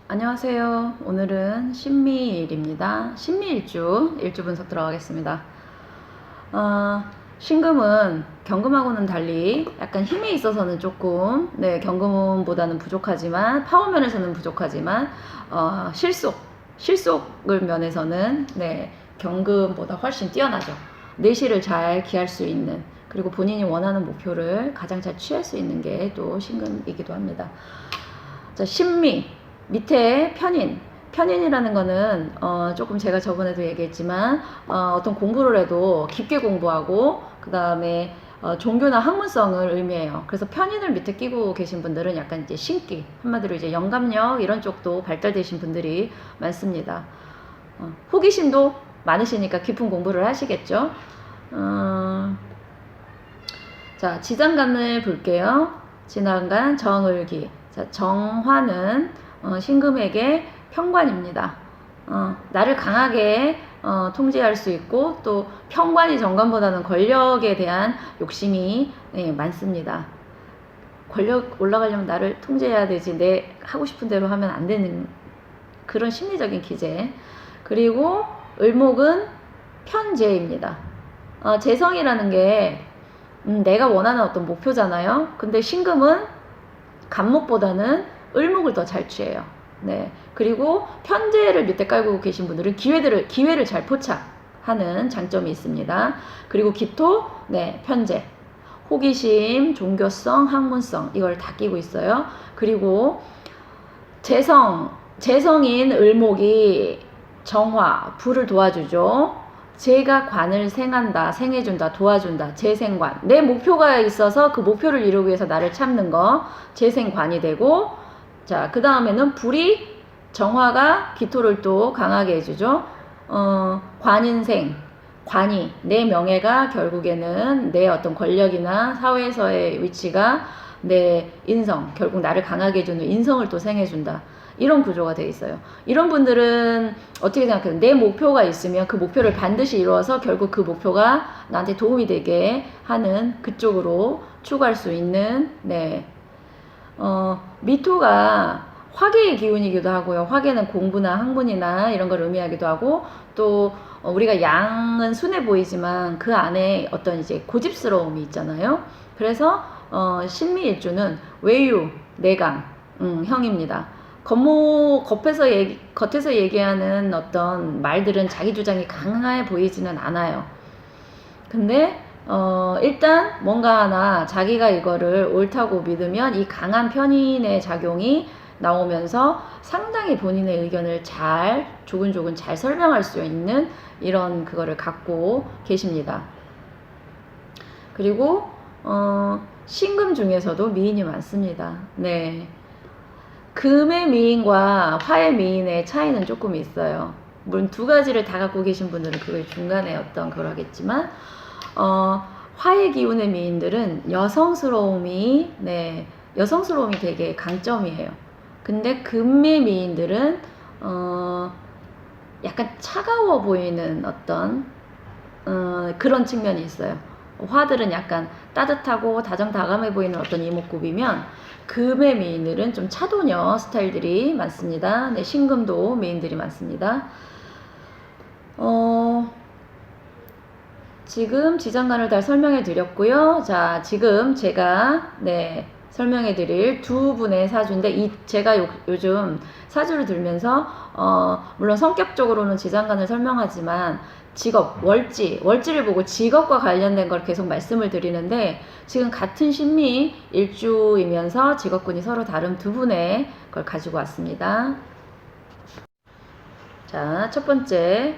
안녕하세요. 오늘은 신미일입니다. 신미일주, 일주 분석 들어가겠습니다. 신금은 경금하고는 달리 약간 힘에 있어서는 조금, 경금보다는 부족하지만, 파워면에서는 부족하지만, 실속을 면에서는, 경금보다 훨씬 뛰어나죠. 내실을 잘 기할 수 있는, 그리고 본인이 원하는 목표를 가장 잘 취할 수 있는 게 또 신금이기도 합니다. 자, 신미. 밑에 편인이라는 거는 조금 제가 저번에도 얘기했지만 어떤 공부를 해도 깊게 공부하고 그 다음에 종교나 학문성을 의미해요. 그래서 편인을 밑에 끼고 계신 분들은 약간 이제 신기, 한마디로 이제 영감력 이런 쪽도 발달되신 분들이 많습니다. 호기심도 많으시니까 깊은 공부를 하시겠죠. 자, 지장간을 볼게요. 지장간 정을기. 자, 정화는 신금에게 평관입니다. 나를 강하게 통제할 수 있고 또 평관이 정관보다는 권력에 대한 욕심이 많습니다. 권력 올라가려면 나를 통제해야 되지 내 하고 싶은 대로 하면 안 되는 그런 심리적인 기제. 그리고 을목은 편재입니다. 재성이라는 게 내가 원하는 어떤 목표잖아요. 근데 신금은 간목보다는 을목을 더 잘 취해요. 네. 그리고 편재를 밑에 깔고 계신 분들은 기회를 잘 포착하는 장점이 있습니다. 그리고 기토, 편재. 호기심, 종교성, 학문성, 이걸 다 끼고 있어요. 그리고 재성인 을목이 정화, 불을 도와주죠. 제가 관을 생해준다, 도와준다, 재생관. 내 목표가 있어서 그 목표를 이루기 위해서 나를 참는 거, 재생관이 되고, 자, 그 다음에는 불이, 정화가 기토를 또 강하게 해주죠. 관인생, 관이, 내 명예가 결국에는 내 어떤 권력이나 사회에서의 위치가 내 인성, 결국 나를 강하게 해주는 인성을 또 생해준다. 이런 구조가 되어 있어요. 이런 분들은 어떻게 생각해요? 내 목표가 있으면 그 목표를 반드시 이루어서 결국 그 목표가 나한테 도움이 되게 하는 그쪽으로 추구할 수 있는, 미토가 화계의 기운이기도 하고요. 화계는 공부나 학문이나 이런 걸 의미하기도 하고, 또 우리가 양은 순해 보이지만 그 안에 어떤 이제 고집스러움이 있잖아요. 그래서 신미일주는 외유, 내강, 형입니다. 겉에서 얘기하는 어떤 말들은 자기 주장이 강해 보이지는 않아요. 근데 일단 뭔가 하나 자기가 이거를 옳다고 믿으면 이 강한 편인의 작용이 나오면서 상당히 본인의 의견을 조근조근 잘 설명할 수 있는 이런 그거를 갖고 계십니다. 그리고 신금 중에서도 미인이 많습니다. 네. 금의 미인과 화의 미인의 차이는 조금 있어요. 물론 두 가지를 다 갖고 계신 분들은 그걸 중간에 어떤 걸 하겠지만, 화의 기운의 미인들은 여성스러움이 되게 강점이에요. 근데 금의 미인들은, 약간 차가워 보이는 어떤, 그런 측면이 있어요. 화들은 약간 따뜻하고 다정다감해 보이는 어떤 이목구비면 금의 미인들은 좀 차도녀 스타일들이 많습니다. 네, 신금도 미인들이 많습니다. 지금 지장간을 다 설명해 드렸고요. 자, 지금 제가 설명해 드릴 두 분의 사주인데 제가 요즘 사주를 들면서 물론 성격적으로는 지장간을 설명하지만 직업, 월지를 보고 직업과 관련된 걸 계속 말씀을 드리는데 지금 같은 신미 일주이면서 직업군이 서로 다른 두 분의 걸 가지고 왔습니다. 자, 첫 번째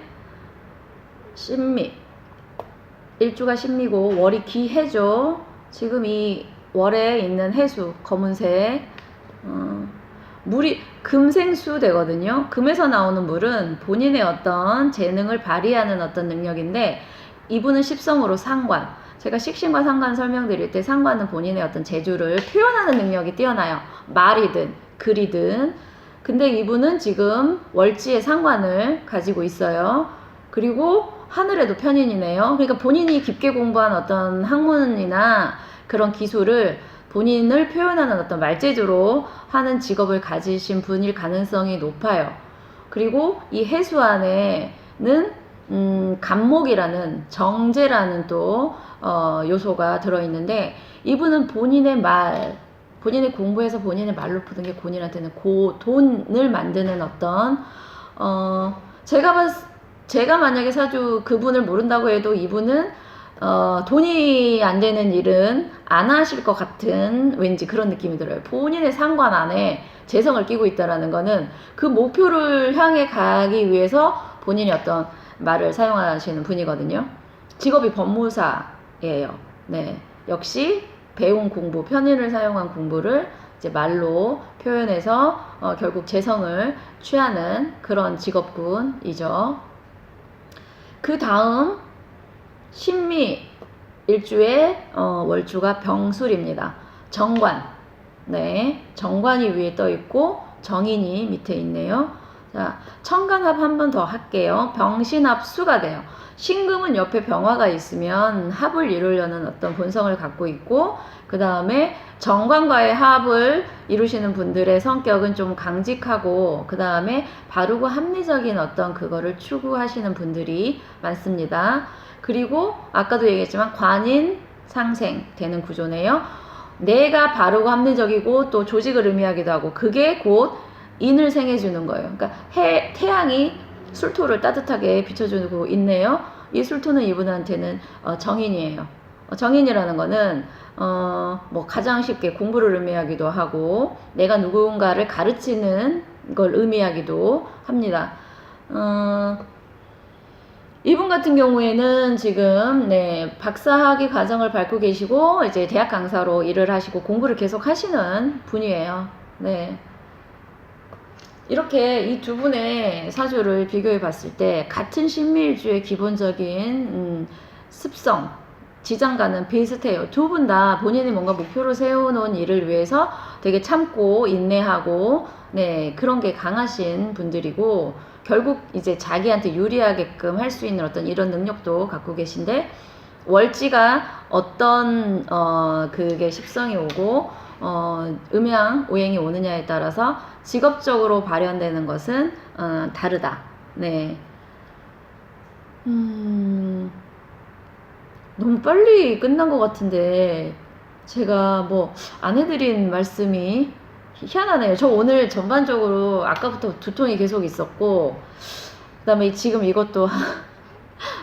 신미. 일주가 신미고 월이 기해죠. 지금 이 월에 있는 해수 검은색 물이 금생수 되거든요. 금에서 나오는 물은 본인의 어떤 재능을 발휘하는 어떤 능력인데 이분은 십성으로 상관. 제가 식신과 상관 설명드릴 때 상관은 본인의 어떤 재주를 표현하는 능력이 뛰어나요. 말이든 글이든. 근데 이분은 지금 월지의 상관을 가지고 있어요. 그리고 하늘에도 편인이네요. 그러니까 본인이 깊게 공부한 어떤 학문이나 그런 기술을 본인을 표현하는 어떤 말재주로 하는 직업을 가지신 분일 가능성이 높아요. 그리고 이 해수 안에는 간목이라는 정제라는 또 요소가 들어있는데, 이분은 본인의 말, 본인이 공부해서 본인의 말로 푸는 게 본인한테는 돈을 만드는 어떤 제가 만약에 사주 그분을 모른다고 해도 이분은 돈이 안 되는 일은 안 하실 것 같은 왠지 그런 느낌이 들어요. 본인의 상관 안에 재성을 끼고 있다라는 거는 그 목표를 향해 가기 위해서 본인이 어떤 말을 사용하시는 분이거든요. 직업이 법무사예요. 네, 역시 배운 공부, 편인을 사용한 공부를 이제 말로 표현해서 결국 재성을 취하는 그런 직업군이죠. 그 다음 신미 일주의 월주가 병술입니다. 정관, 네, 정관이 위에 떠 있고 정인이 밑에 있네요. 자, 천간합 한 번 더 할게요. 병신합 수가 돼요. 신금은 옆에 병화가 있으면 합을 이루려는 어떤 본성을 갖고 있고, 그 다음에 정관과의 합을 이루시는 분들의 성격은 좀 강직하고, 그 다음에 바르고 합리적인 어떤 그거를 추구하시는 분들이 많습니다. 그리고 아까도 얘기했지만 관인 상생 되는 구조네요. 내가 바르고 합리적이고 또 조직을 의미하기도 하고, 그게 곧 인을 생해주는 거예요. 그러니까 태양이 술토를 따뜻하게 비춰주고 있네요. 이 술토는 이분한테는 정인이에요. 정인이라는 거는 뭐 가장 쉽게 공부를 의미하기도 하고, 내가 누군가를 가르치는 걸 의미하기도 합니다. 이분 같은 경우에는 지금 박사학위 과정을 밟고 계시고 이제 대학 강사로 일을 하시고 공부를 계속 하시는 분이에요. 네. 이렇게 이 두 분의 사주를 비교해 봤을 때 같은 신미일주의 기본적인 습성, 지장과는 비슷해요. 두 분 다 본인이 뭔가 목표로 세워놓은 일을 위해서 되게 참고 인내하고 그런 게 강하신 분들이고, 결국 이제 자기한테 유리하게끔 할 수 있는 어떤 이런 능력도 갖고 계신데, 월지가 어떤 그게 십성이 오고 음양 오행이 오느냐에 따라서 직업적으로 발현되는 것은 다르다. 네. 너무 빨리 끝난 것 같은데 제가 뭐 안 해드린 말씀이 희한하네요. 저 오늘 전반적으로 아까부터 두통이 계속 있었고, 그 다음에 지금 이것도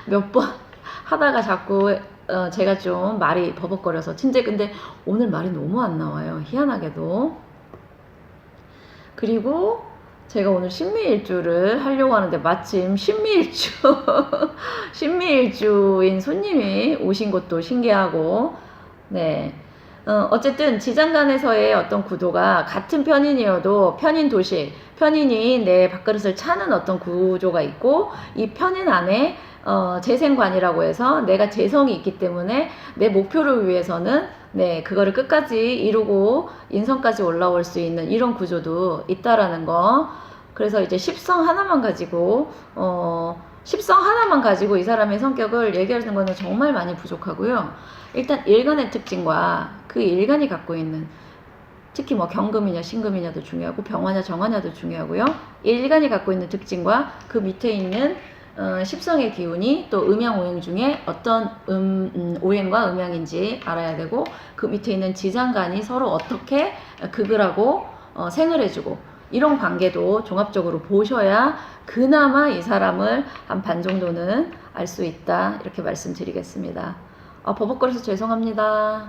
몇 번 하다가 자꾸 제가 좀 말이 버벅거려서 근데 오늘 말이 너무 안 나와요. 희한하게도. 그리고 제가 오늘 신미일주를 하려고 하는데 마침 신미일주인 손님이 오신 것도 신기하고, 네. 어쨌든 지장간에서의 어떤 구도가 같은 편인이어도 편인 도식, 편인이 내 밥그릇을 차는 어떤 구조가 있고, 이 편인 안에 재생관이라고 해서 내가 재성이 있기 때문에 내 목표를 위해서는 그거를 끝까지 이루고 인성까지 올라올 수 있는 이런 구조도 있다라는 거. 그래서 이제 십성 하나만 가지고 이 사람의 성격을 얘기하는 거는 정말 많이 부족하고요. 일단 일간의 특징과 그 일간이 갖고 있는, 특히 뭐 경금이냐 신금이냐도 중요하고 병화냐 정화냐도 중요하고요. 일간이 갖고 있는 특징과 그 밑에 있는 십성의 기운이 또 음양 오행 중에 어떤 오행과 음양인지 알아야 되고, 그 밑에 있는 지장간이 서로 어떻게 극을 하고 생을 해주고, 이런 관계도 종합적으로 보셔야 그나마 이 사람을 한 반 정도는 알 수 있다, 이렇게 말씀드리겠습니다. 버벅거려서 죄송합니다.